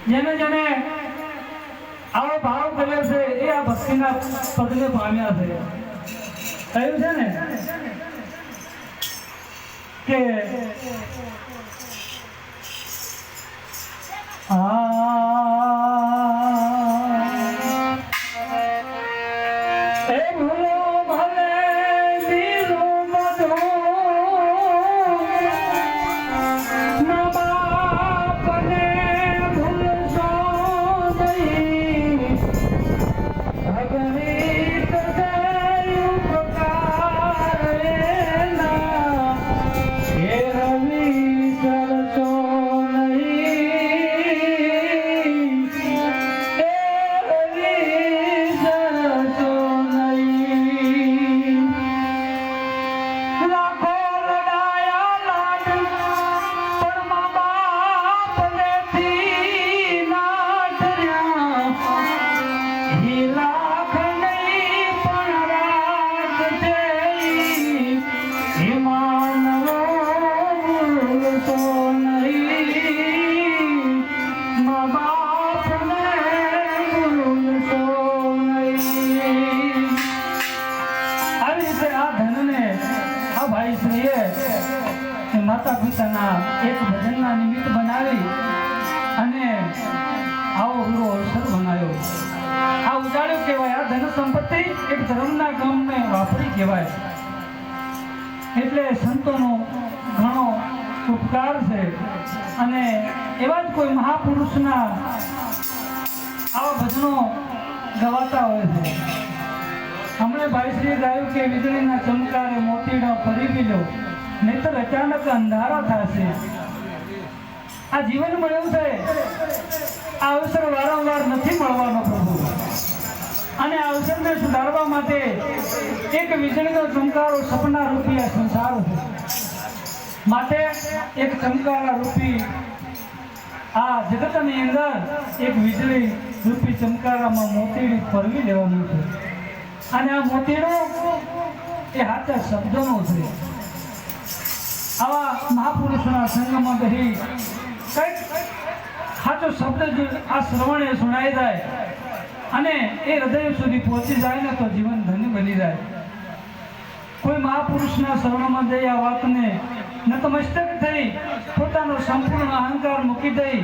જેને જેને આવો ભાવ કર્યો છે એ આ ભક્તિના પદને પામ્યા છે. કહ્યું છે ને કે માતા પિતાના એક ભજનના નિમિત્ત બનાવી અને આવો ગુરુ અવસર બનાવ્યો. આ ઉજાડ્યું કહેવાય. આ ધન સંપત્તિ એક ધર્મના કામને વાપરી કહેવાય. એટલે સંતોનો ઘણો ઉપકાર છે અને એવા જ કોઈ મહાપુરુષના આવા ભજનો ગવાતા હોય છે. હમણાં ભાઈશ્રીએ ગાયું કે વીજળીના ચમકારે મોતીડો ફરી ગયો, નહીતર અચાનક અંધારા થશે. આ જીવન મળ્યું છે, આ અવસર વારંવાર નથી મળવાનો પ્રભુ. અને આ અવસરને સુધારવા માટે એક વીજળીનો ચમકારો સપના રૂપી આ સંસાર છે. માટે એક ચમકારા રૂપી આ જગતની અંદર એક વીજળી રૂપી ચમકારામાં મોતીડું ફરવી લેવાનું છે. અને આ મોતીડું એ હાથા શબ્દોનો છે. આવા મહાપુરુષોના સંગમાં બેહી કંઈક સાચો શબ્દ જો આ શ્રવણે સુણાઈ જાય અને એ હૃદય સુધી પહોંચી જાય ને તો જીવન ધન્ય બની જાય. કોઈ મહાપુરુષના શરણમાં જઈ આ વાતને નતમસ્તક થઈ પોતાનો સંપૂર્ણ અહંકાર મૂકી દઈ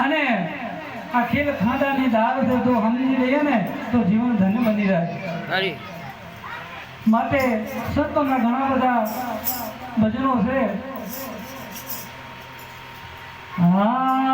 અને આ ખેલ ખાંડાની દાળ જો સમજી લઈએ ને તો જીવન ધન્ય બની જાય. માટે સંતોના ઘણા બધા ભજનો છે. Oh